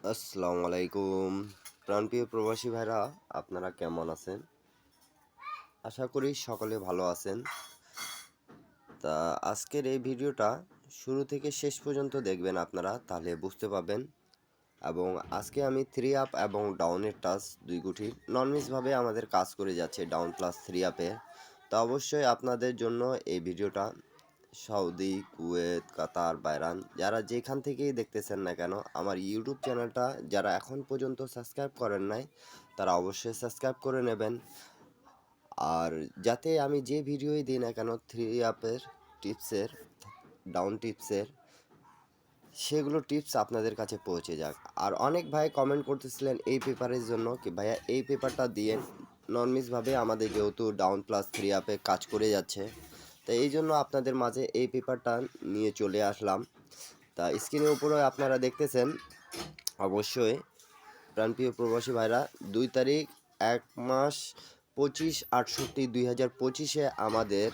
আসসালামু আলাইকুম। প্রাণপ্রিয় প্রবাসী ভাইরা, আপনারা কেমন আছেন? আশা করি সকলে ভালো আছেন। তা আজকের এই ভিডিওটা শুরু থেকে শেষ পর্যন্ত দেখবেন আপনারা, তাহলে বুঝতে পারবেন। এবং আজকে আমি থ্রি আপ এবং ডাউনের টাচ দুই গুটি ননমিসভাবে আমাদের কাজ করে যাচ্ছে ডাউন প্লাস থ্রি আপে। তো অবশ্যই আপনাদের জন্য এই ভিডিওটা সৌদি, কুয়েত, কাতার, বাহরাইন যারা যেখান থেকেই দেখতেছেন না কেন, আমার ইউটিউব চ্যানেলটা যারা এখন পর্যন্ত সাবস্ক্রাইব করেন নাই তারা অবশ্যই সাবস্ক্রাইব করে নেবেন। আর যাতে আমি যে ভিডিওই দিই না কেন থ্রি আপের টিপসের, ডাউন টিপসের, সেগুলো টিপস আপনাদের কাছে পৌঁছে যাক। আর অনেক ভাই কমেন্ট করতেছিলেন এই পেপারের জন্য কি ভাইয়া এই পেপারটা দিয়ে ননমিসভাবে আমাদের যেহেতু ডাউন প্লাস থ্রি আপে কাজ করে যাচ্ছে, তো এই জন্য আপনাদের মাঝে এই পেপারটা নিয়ে চলে আসলাম। তা স্ক্রিনের উপরে আপনারা দেখতেছেন অবশ্যই প্রাণপ্রিয় প্রবাসী ভাইরা, 2 তারিখ 1 মাস 25/68/2025 আমাদের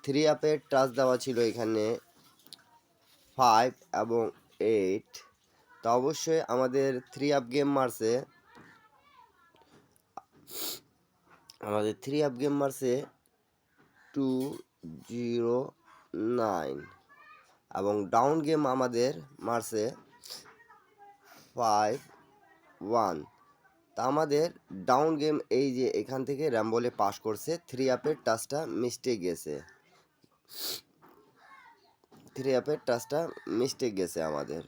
থ্রি আপের টাচ দেওয়া ছিল এখানে 5 এবং 8। তো অবশ্যই আমাদের থ্রি আপ গেম মারছে 209 এবং ডাউন গেম আমাদের মারছে 5-1। তা আমাদের ডাউন গেম এই যে এখান থেকে র্যাম্বলে পাস করছে, থ্রি আপের টাচটা মিস্টেক গেছে আমাদের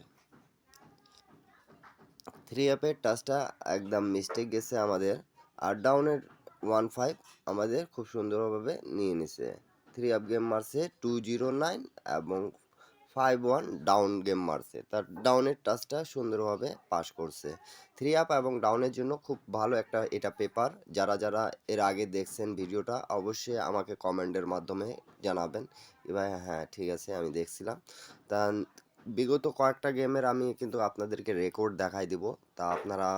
থ্রি আপের টাচটা একদম মিস্টেক গেছে আমাদের। আর ডাউনের 1-5 আমাদের খুব সুন্দরভাবে নিয়ে নিছে। থ্রি আপ গেম মারছে 209 এবং 5-1 ডাউন গেম মারছে, তার ডাউনের টাচটা সুন্দরভাবে পাস করছে। থ্রি আপ এবং ডাউনের জন্য খুব ভালো একটা এটা পেপার। যারা যারা এর আগে দেখছেন ভিডিওটা অবশ্যই আমাকে কমেন্টের মাধ্যমে জানাবেন এবার। হ্যাঁ, ঠিক আছে, আমি দেখছিলাম। তা বিগত কয়েকটা গেমের আমি কিন্তু আপনাদেরকে রেকর্ড দেখাই দিব। তা আপনারা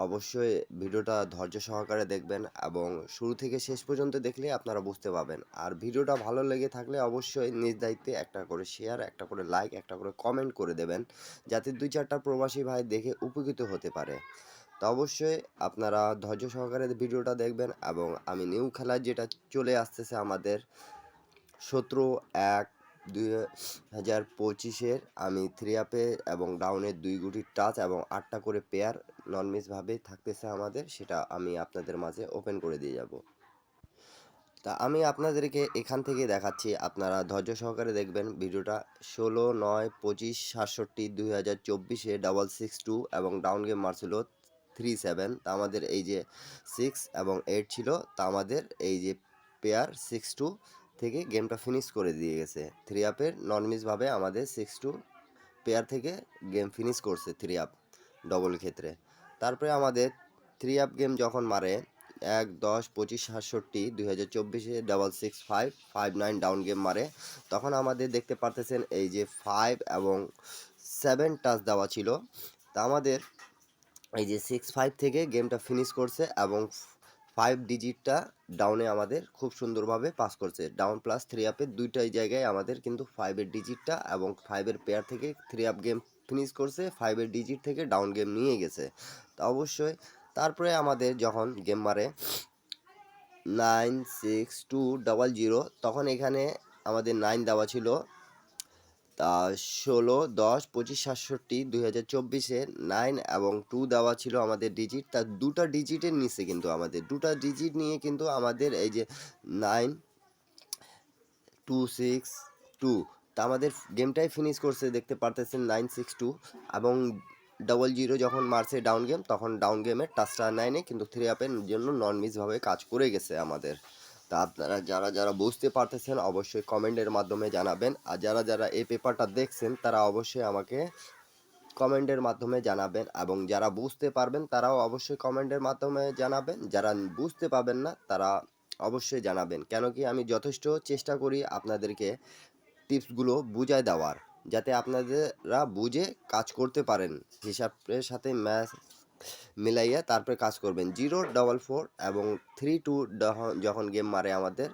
অবশ্যই ভিডিওটা ধৈর্য সহকারে দেখবেন এবং শুরু থেকে শেষ পর্যন্ত দেখলে আপনারা বুঝতে পারবেন। আর ভিডিওটা ভালো লেগে থাকলে অবশ্যই নিজ দায়িত্বে একটা করে শেয়ার, একটা করে লাইক, একটা করে কমেন্ট করে দেবেন, যাতে 2-4টা প্রবাসী ভাই দেখে উপকৃত হতে পারে। তো অবশ্যই আপনারা ধৈর্য সহকারে ভিডিওটা দেখবেন। এবং আমি নিউ খেলায় যেটা চলে আসতেছে আমাদের 17/1/2025 আমি থ্রি আপে এবং ডাউনের দুই গুটির টাচ এবং 8টা করে পেয়ার ননমিসভাবে থাকতেছে আমাদের, সেটা আমি আপনাদের মাঝে ওপেন করে দিয়ে যাব। তা আমি আপনাদেরকে এখান থেকে দেখাচ্ছি, আপনারা ধৈর্য সহকারে দেখবেন ভিডিওটা। 16/9/65/67/2024 662 এবং ডাউন গেম মারছিল 37। তা আমাদের এই যে 6 এবং 8 ছিল, তা আমাদের এই যে পেয়ার 62 থেকে গেমটা ফিনিশ করে দিয়ে গেছে। থ্রি আপের ননমিসভাবে আমাদের 62 পেয়ার থেকে গেম ফিনিশ করছে থ্রি আপ ডবল ক্ষেত্রে। তারপরে আমাদের থ্রি আপ গেম যখন মারে 1-10-25/67/2024 665-59 ডাউন গেম মারে, তখন আমাদের দেখতে পারতেছেন এই যে 5 এবং 7 টাচ দেওয়া ছিল। তা আমাদের এই যে 6-5 থেকে গেমটা ফিনিশ করছে এবং 5 ডিজিটটা ডাউনে আমাদের খুব সুন্দরভাবে পাস করছে। ডাউন প্লাস থ্রি আপের দুইটাই জায়গায় আমাদের কিন্তু 5-এর ডিজিটটা এবং 5-এর পেয়ার থেকে থ্রি আপ গেম ফিনিশ করছে, 5-এর ডিজিট থেকে ডাউন গেম নিয়ে গেছে। তা অবশ্যই তারপরে আমাদের যখন গেম মারে 9-6-2-0, তখন এখানে আমাদের 9 দেওয়া ছিল। তা 16-10-25/67/2024 9 এবং 2 দেওয়া ছিল আমাদের ডিজিট। তার দুটা ডিজিটের নিচে কিন্তু আমাদের দুটা ডিজিট নিয়ে কিন্তু আমাদের এই যে 9-2-6-2, তা আমাদের গেমটাই ফিনিশ করছে দেখতে পারতেছেন 9-6-2। এবং 00 যখন মারছে ডাউন গেম, তখন ডাউন গেমের টাচটা নেয়নি, কিন্তু থ্রি আপের জন্য নন মিসভাবে কাজ করে গেছে আমাদের। তা আপনারা যারা যারা বুঝতে পারতেছেন অবশ্যই কমেন্টের মাধ্যমে জানাবেন। আর যারা যারা এই পেপারটা দেখছেন তারা অবশ্যই আমাকে কমেন্টের মাধ্যমে জানাবেন। এবং যারা বুঝতে পারবেন তারাও অবশ্যই কমেন্টের মাধ্যমে জানাবেন। যারা বুঝতে পারবেন না তারা অবশ্যই জানাবেন, কেন কি আমি যথেষ্ট চেষ্টা করি আপনাদেরকে টিপসগুলো বুঝায় দেওয়ার, যাতে আপনারা বুঝে কাজ করতে পারেন। হিসাবের সাথে ম্যাথ মিলাইয়া তারপরে কাজ করবেন। 0-4-4 এবং 3-2 যখন গেম মারে আমাদের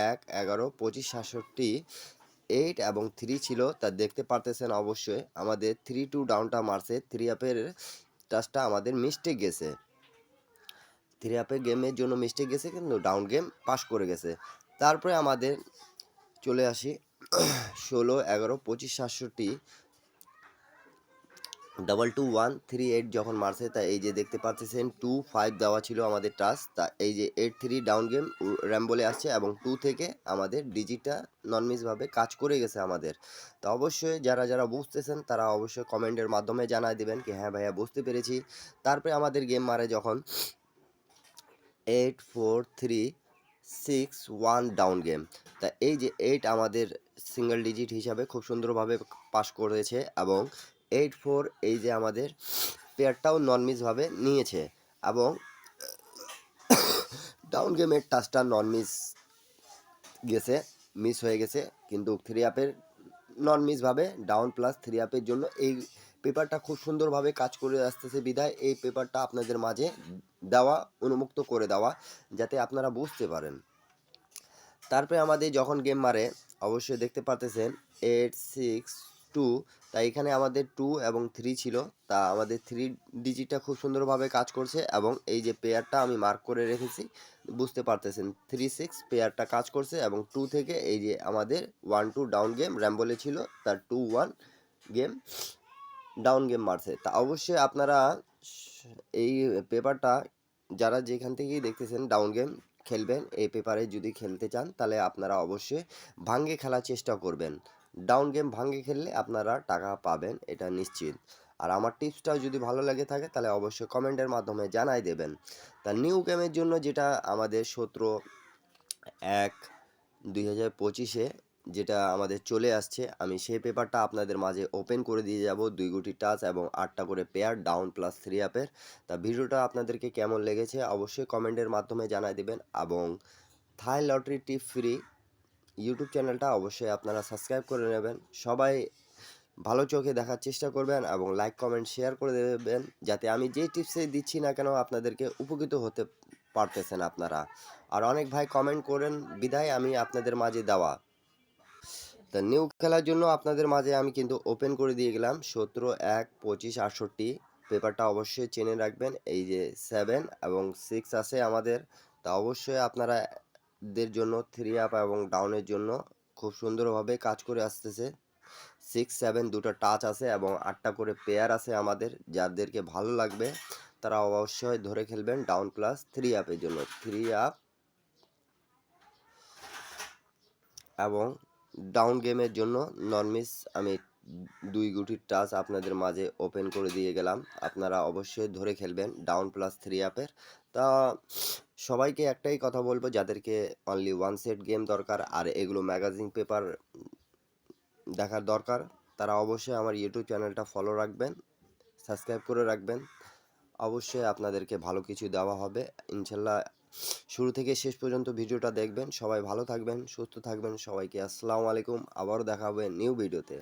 1-11-25/67 8 এবং 3 ছিল তা দেখতে পারতেছেন অবশ্যই আমাদের 3-2 ডাউনটা মারছে। 3 আপের টাচটা আমাদের মিস্টেক গেছে। 3 আপের গেমের জন্য মিস্টেক গেছে কিন্তু ডাউন গেম পাস করে গেছে। তারপরে আমাদের চলে আসি 16, 11, 25, 67 22138 যখন মারছে তা এই যে দেখতে পাচ্ছেন 25 দেওয়া ছিল আমাদের টাচ, তা এই যে 83 ডাউন গেম র্যাম বলে আসছে এবং 2 থেকে আমাদের ডিজিটটা নন মিসভাবে কাজ করে গেছে আমাদের। তো অবশ্যই যারা যারা বুঝতেছেন তারা অবশ্যই কমেন্টের মাধ্যমে জানাই দিবেন কি হ্যাঁ ভাইয়া বুঝতে পেরেছি। তারপরে আমাদের গেম মারে যখন 8 4 3 6 1 ডাউন গেম, তা এই যে 8 আমাদের সিঙ্গেল ডিজিট হিসাবে খুব সুন্দরভাবে পাস করেছে এবং 8 4 এই যে আমাদের পেয়ারটাও নন মিসভাবে নিয়েছে এবং ডাউন গেমের টাচটা নন মিস গেছে, মিস হয়ে গেছে কিন্তু 3 আপের নন মিসভাবে ডাউন প্লাস 3 আপের জন্য এই পেপারটা খুব সুন্দরভাবে কাজ করে আসতেছে বিধায় এই পেপারটা আপনাদের মাঝে দেওয়া, উন্মুক্ত করে দেওয়া যাতে আপনারা বুঝতে পারেন। তারপরে আমাদের যখন গেম মারে অবশ্যই দেখতে পারতেছেন 8 6 2, তাই এখানে আমাদের 2 এবং 3 ছিল, তা আমাদের 3 ডিজিটটা খুব সুন্দরভাবে কাজ করছে এবং এই যে পেয়ারটা আমি মার্ক করে রেখেছি বুঝতে পারতেছেন 3 6 পেয়ারটা কাজ করছে এবং 2 থেকে এই যে আমাদের 1 2 ডাউন গেম র্যাম্বলে ছিল তার 2 1 গেম ডাউন গেম মারছে। তা অবশ্যই আপনারা এই পেপারটা যারা যেখান থেকেই দেখতেছেন ডাউন গেম খেলবেন এই পেপারে যদি খেলতে চান তাহলে আপনারা অবশ্যই ভাঙ্গে খেলার চেষ্টা করবেন। ডাউন গেম ভাঙ্গে খেললে আপনারা টাকা পাবেন এটা নিশ্চিত। আর আমার টিপসটাও যদি ভালো লাগে থাকে তাহলে অবশ্যই কমেন্টের মাধ্যমে জানাই দেবেন। তা নিউ গেমের জন্য যেটা আমাদের 17/1/2025 যেটা আমাদের চলে আসছে আমি সেই পেপারটা আপনাদের মাঝে ওপেন করে দিয়ে যাব 2 গুটি টাচ এবং 8টা করে পেয়ার ডাউন প্লাস 3 আপের। তা ভিডিওটা আপনাদেরকে কেমন লেগেছে অবশ্যই কমেন্টের মাধ্যমে জানাই দেবেন এবং থাই লটারি টিপ ফ্রি ইউটিউব চ্যানেলটা অবশ্যই আপনারা সাবস্ক্রাইব করে নেবেন। সবাই ভালো চোখে দেখার চেষ্টা করবেন এবং লাইক কমেন্ট শেয়ার করে দেবেন যাতে আমি যে টিপসে দিচ্ছি না কেন আপনাদেরকে উপকৃত হতে পারতেছেন আপনারা। আর অনেক ভাই কমেন্ট করেন বিধায় আমি আপনাদের মাঝে দেওয়া। তা নিউ খেলার জন্য আপনাদের মাঝে আমি কিন্তু ওপেন করে দিয়ে গেলাম 17/1/25/68 পেপারটা অবশ্যই চেনে রাখবেন। এই যে 7 এবং 6 আছে আমাদের, তা অবশ্যই আপনারা দের জন্য 3 আপ এবং ডাউনের জন্য খুব সুন্দরভাবে কাজ করে আসতেছে। 6 7 দুটো টাচ আছে এবং 8টা করে পেয়ার আছে আমাদের, যাদেরকে ভালো লাগবে তারা অবশ্যই ধরে খেলবেন ডাউন প্লাস 3 আপের জন্য। 3 আপ এবং ডাউন গেমের জন্য নন মিস আমি 2 গুটির টাচ আপনাদের মাঝে ওপেন করে দিয়ে গেলাম, আপনারা অবশ্যই ধরে খেলবেন ডাউন প্লাস 3 আপের। তা সবাইকে একটাই কথা বলবো যাদেরকে অনলি 1 সেট গেম দরকার আর এগুলো ম্যাগাজিন পেপার দেখার দরকার তারা অবশ্যই আমার ইউটিউব চ্যানেলটা ফলো রাখবেন, সাবস্ক্রাইব করে রাখবেন। অবশ্যই আপনাদেরকে ভালো কিছু দেওয়া হবে ইনশাল্লাহ। শুরু থেকে শেষ পর্যন্ত ভিডিওটা দেখবেন। সবাই ভালো থাকবেন, সুস্থ থাকবেন। সবাইকে আসসালামু আলাইকুম। আবারও দেখা হবে নিউ ভিডিওতে।